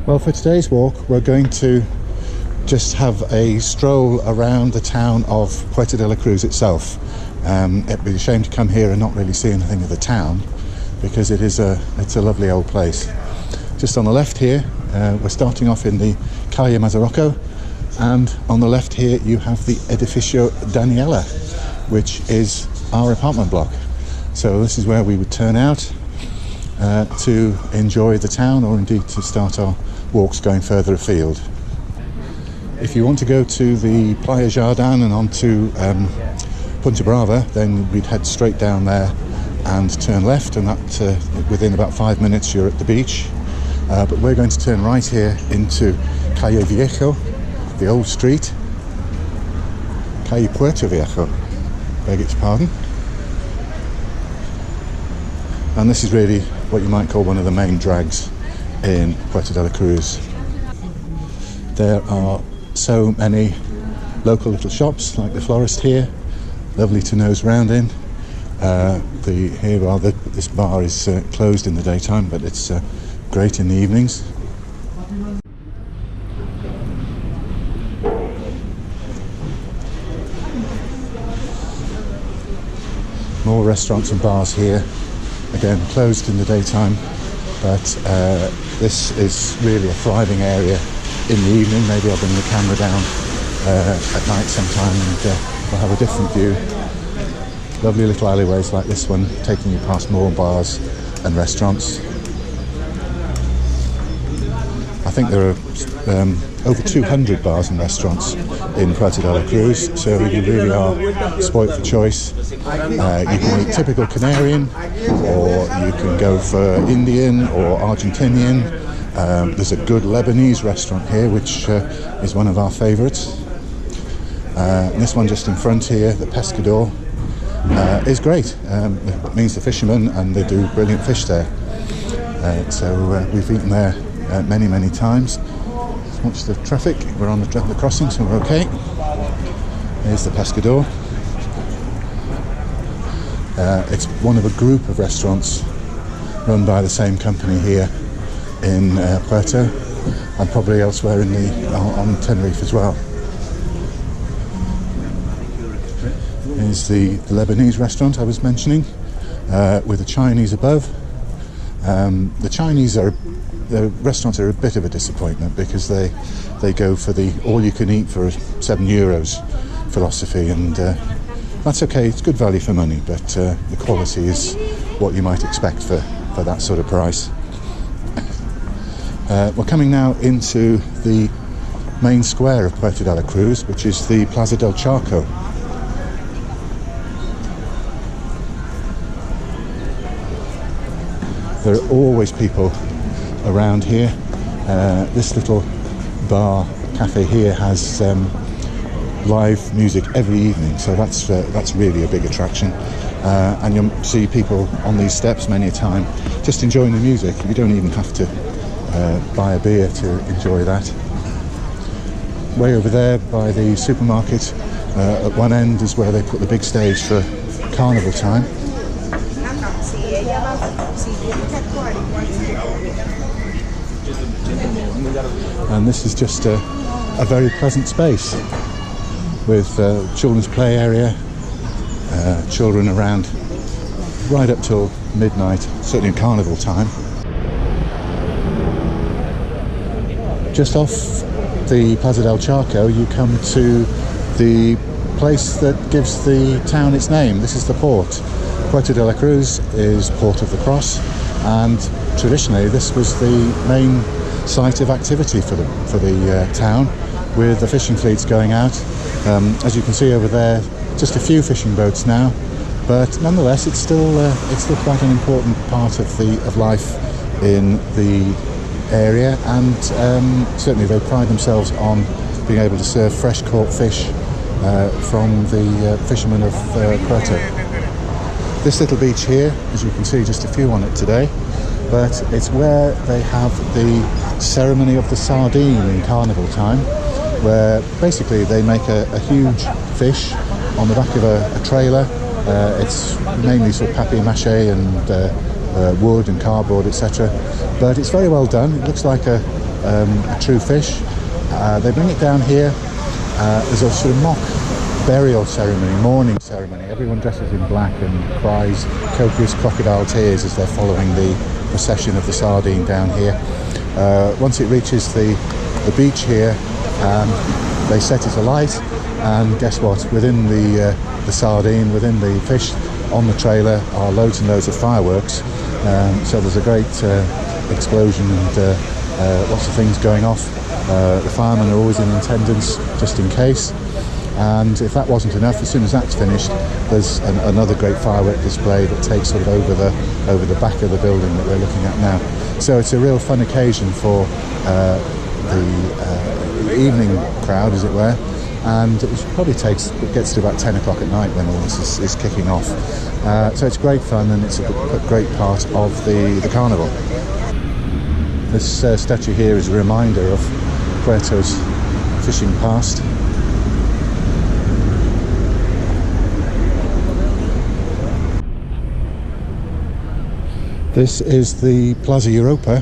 Well, for today's walk, we're going to just have a stroll around the town of Puerto de la Cruz itself. It'd be a shame to come here and not really see anything of the town, because it's a lovely old place. Just on the left here, we're starting off in the Calle Mazarocco, and on the left here you have the Edificio Daniela, which is our apartment block. So this is where we would turn out to enjoy the town, or indeed to start our walks going further afield. If you want to go to the Playa Jardin and on to Punta Brava, then we'd head straight down there and turn left, and that within about 5 minutes you're at the beach. But we're going to turn right here into Calle Viejo, the old street. Calle Puerto Viejo, beg its pardon. And this is really what you might call one of the main drags in Puerto de la Cruz. There are so many local little shops, like the florist here, lovely to nose round in. This bar is closed in the daytime, but it's great in the evenings. More restaurants and bars here, again closed in the daytime, but this is really a thriving area in the evening. Maybe I'll bring the camera down at night sometime and we'll have a different view. Lovely little alleyways like this one, taking you past more bars and restaurants. I think there are over 200 bars and restaurants in Puerto de la Cruz, so you really are spoilt for choice. You can eat typical Canarian, or you can go for Indian or Argentinian. There's a good Lebanese restaurant here, which is one of our favourites. And this one just in front here, the Pescador, is great. It means the fishermen, and they do brilliant fish there. So we've eaten there many times. Watch the traffic. We're on the crossing, so we're okay. Here's the Pescador. It's one of a group of restaurants run by the same company here in Puerto, and probably elsewhere on Tenerife as well. Here's the Lebanese restaurant I was mentioning, with the Chinese above. The restaurants are a bit of a disappointment, because they go for the all-you-can-eat for €7 philosophy, and that's okay. It's good value for money, but the quality is what you might expect for that sort of price. We're coming now into the main square of Puerto de la Cruz, which is the Plaza del Charco. There are always people around here. This little bar cafe here has live music every evening, so that's really a big attraction. And you'll see people on these steps many a time just enjoying the music. You don't even have to buy a beer to enjoy that. Way over there by the supermarket, at one end, is where they put the big stage for carnival time. And this is just a very pleasant space with children's play area, children around right up till midnight, certainly in carnival time. Just off the Plaza del Charco, you come to the place that gives the town its name. This is the port. Puerto de la Cruz is Port of the Cross, and traditionally this was the main site of activity for the town, with the fishing fleets going out. As you can see over there, just a few fishing boats now, but nonetheless it's still quite an important part of life in the area, and certainly they pride themselves on being able to serve fresh caught fish from the fishermen of Puerto. This little beach here, as you can see, just a few on it today, but it's where they have the ceremony of the sardine in carnival time, where basically they make a huge fish on the back of a trailer. It's mainly sort of papier-mâché and wood and cardboard, etc. But it's very well done. It looks like a a true fish. They bring it down here as a sort of mock burial ceremony, mourning ceremony. Everyone dresses in black and cries copious crocodile tears as they're following the procession of the sardine down here. Once it reaches the beach here, they set it alight, and guess what? Within the sardine, within the fish on the trailer are loads and loads of fireworks. So there's a great explosion and lots of things going off. The firemen are always in attendance just in case. And if that wasn't enough, as soon as that's finished, there's another great firework display that takes sort of over the back of the building that we're looking at now. So it's a real fun occasion for the evening crowd, as it were. And it probably gets to about 10 o'clock at night when all this is kicking off. So it's great fun, and it's a great part of the carnival. This statue here is a reminder of Puerto's fishing past. This is the Plaza Europa,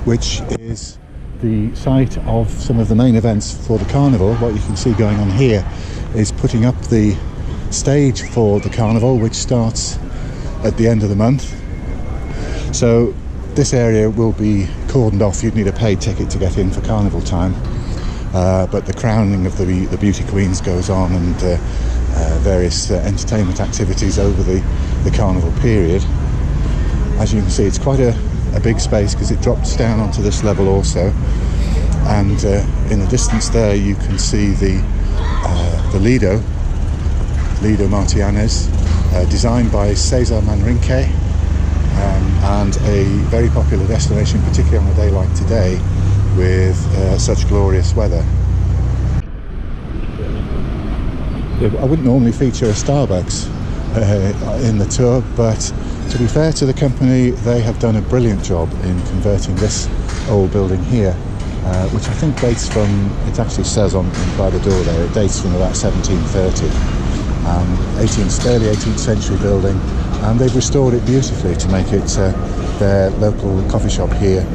which is the site of some of the main events for the carnival. What you can see going on here is putting up the stage for the carnival, which starts at the end of the month. So this area will be cordoned off. You'd need a paid ticket to get in for carnival time, but the crowning of the beauty queens goes on, and various entertainment activities over the carnival period. As you can see, it's quite a big space because it drops down onto this level also, and in the distance there you can see the Lido Martianes, designed by Cesar Manrique, and a very popular destination, particularly on a day like today with such glorious weather. I wouldn't normally feature a Starbucks in the tour, but to be fair to the company, they have done a brilliant job in converting this old building here, which I think dates from, it actually says on by the door there, it dates from about 1730. Early 18th century building, and they've restored it beautifully to make it their local coffee shop here.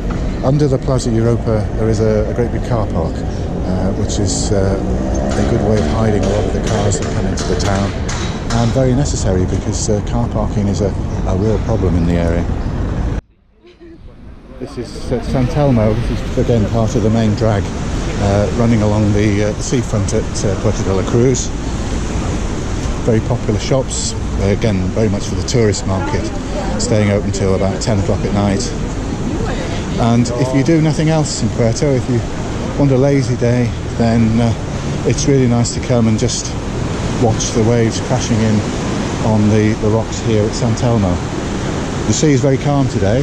Under the Plaza Europa there is a great big car park, which is a good way of hiding a lot of the cars that come into the town, and very necessary because car parking is a real problem in the area. This is San Telmo. This is again part of the main drag running along the seafront at Puerto de la Cruz. Very popular shops, again very much for the tourist market, staying open till about 10 o'clock at night. And if you do nothing else in Puerto, if you want a lazy day, then it's really nice to come and just watch the waves crashing in on the rocks here at San Telmo. The sea is very calm today.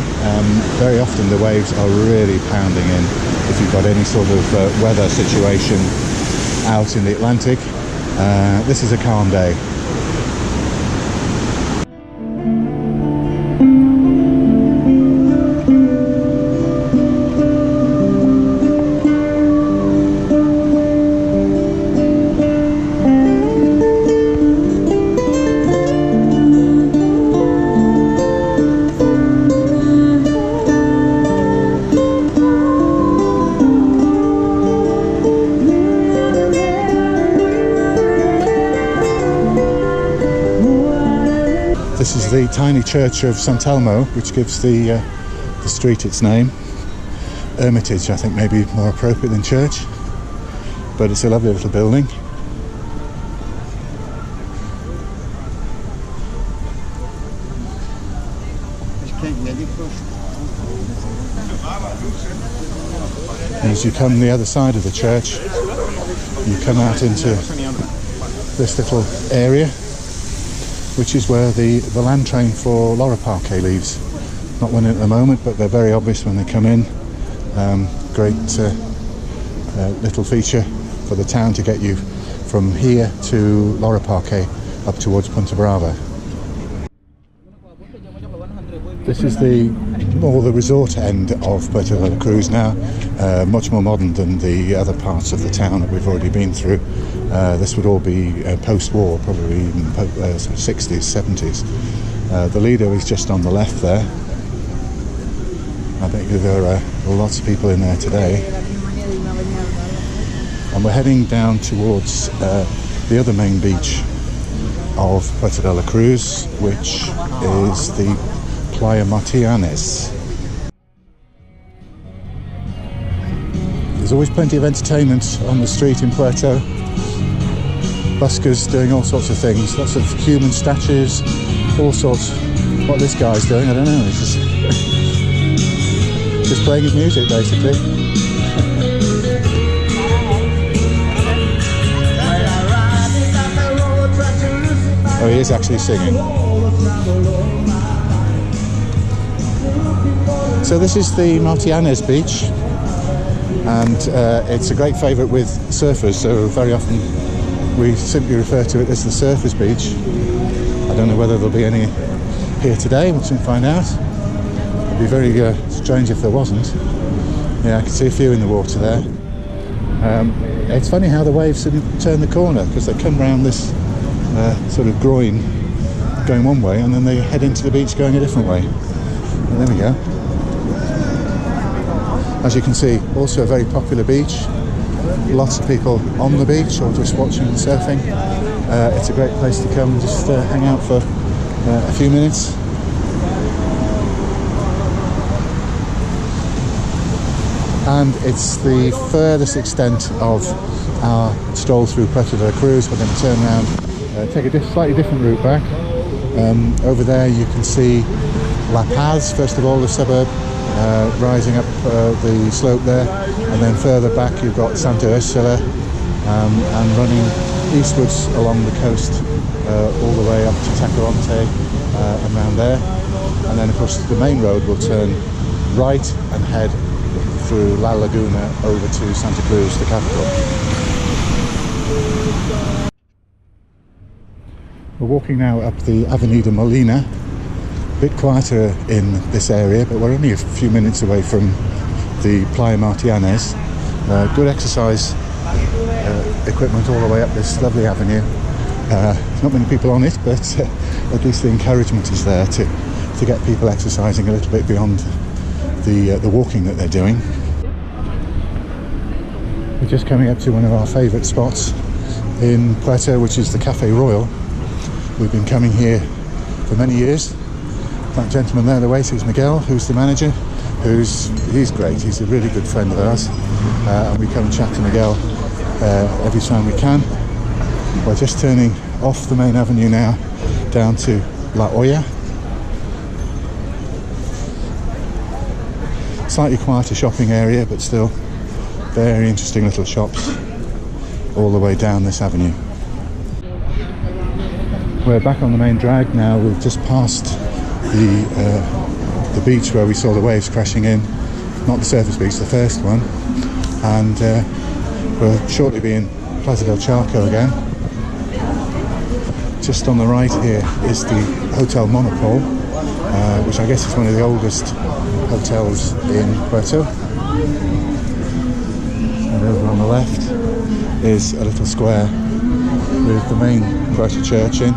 Very often the waves are really pounding in if you've got any sort of weather situation out in the Atlantic. This is a calm day. This is the tiny church of San Telmo, which gives the street its name. Hermitage, I think, may be more appropriate than church, but it's a lovely little building. And as you come the other side of the church, you come out into this little area, which is where the land train for Laura Parque leaves. Not one at the moment, but they're very obvious when they come in. Great little feature for the town to get you from here to Laura Parque up towards Punta Brava. This is the resort end of Puerto de la Cruz now, much more modern than the other parts of the town that we've already been through. This would all be post-war, probably even sort of 60s, 70s. The Lido is just on the left there. I think there are Lots of people in there today. And we're heading down towards the other main beach of Puerto de la Cruz, which is the Playa Martianes. There's always plenty of entertainment on the street in Puerto. Buskers doing all sorts of things, lots of human statues, all sorts. What this guy's doing, I don't know. He's just playing his music, basically. Oh, he is actually singing. So this is the Martianes beach, and it's a great favourite with surfers, so very often we simply refer to it as the surfers beach. I don't know whether there'll be any here today, we'll soon find out. It'd be very strange if there wasn't. Yeah, I can see a few in the water there. It's funny how the waves turn the corner, because they come round this sort of groin going one way, and then they head into the beach going a different way. And there we go. As you can see, also a very popular beach. Lots of people on the beach or just watching the surfing. It's a great place to come and just hang out for a few minutes. And it's the furthest extent of our stroll through Puerto de la Cruz. We're going to turn around, take a slightly different route back. Over there you can see La Paz, first of all, the suburb, rising up the slope there, and then further back you've got Santa Ursula, and running eastwards along the coast all the way up to Tacoronte and round there, and then of course the main road will turn right and head through La Laguna over to Santa Cruz, the capital. We're walking now up the Avenida Molina. A bit quieter in this area, but we're only a few minutes away from the Playa Martianes. Good exercise equipment all the way up this lovely avenue. Not many people on it, but at least the encouragement is there to get people exercising a little bit beyond the walking that they're doing. We're just coming up to one of our favourite spots in Puerto, which is the Cafe Royal. We've been coming here for many years. That gentleman there, the waiter, is Miguel, who's the manager. He's great. He's a really good friend of ours, and we come and chat to Miguel every time we can. We're just turning off the main avenue now, down to La Olla. Slightly quieter shopping area, but still very interesting little shops all the way down this avenue. We're back on the main drag now. We've just passed the beach where we saw the waves crashing in, not the surface beach, the first one, and we'll shortly be in Plaza del Charco again. Just on the right here is the Hotel Monopol, which I guess is one of the oldest hotels in Puerto. And over on the left is a little square with the main Puerto church in.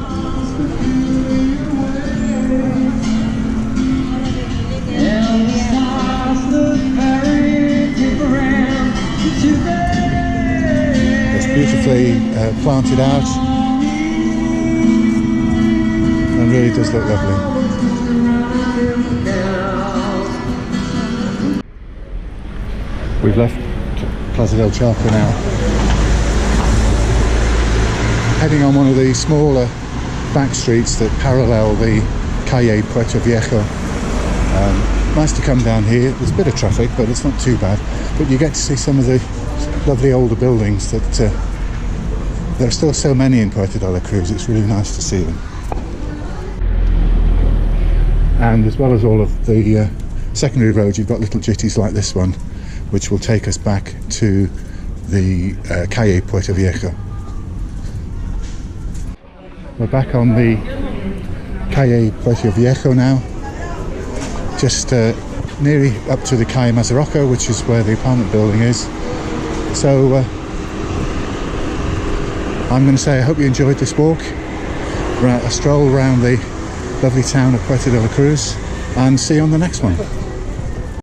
Beautifully planted out, and really does look lovely. We've left Plaza del Charco now, heading on one of the smaller back streets that parallel the Calle Puerto Viejo. Nice to come down here. There's a bit of traffic, but it's not too bad, but you get to see some of the lovely older buildings that there are still so many in Puerto de la Cruz. It's really nice to see them. And as well as all of the secondary roads, you've got little jitties like this one, which will take us back to the Calle Puerto Viejo. We're back on the Calle Puerto Viejo now, just nearly up to the Calle Mazarocco, which is where the apartment building is. So I'm going to say I hope you enjoyed this walk, a stroll around the lovely town of Puerto de la Cruz, and see you on the next one.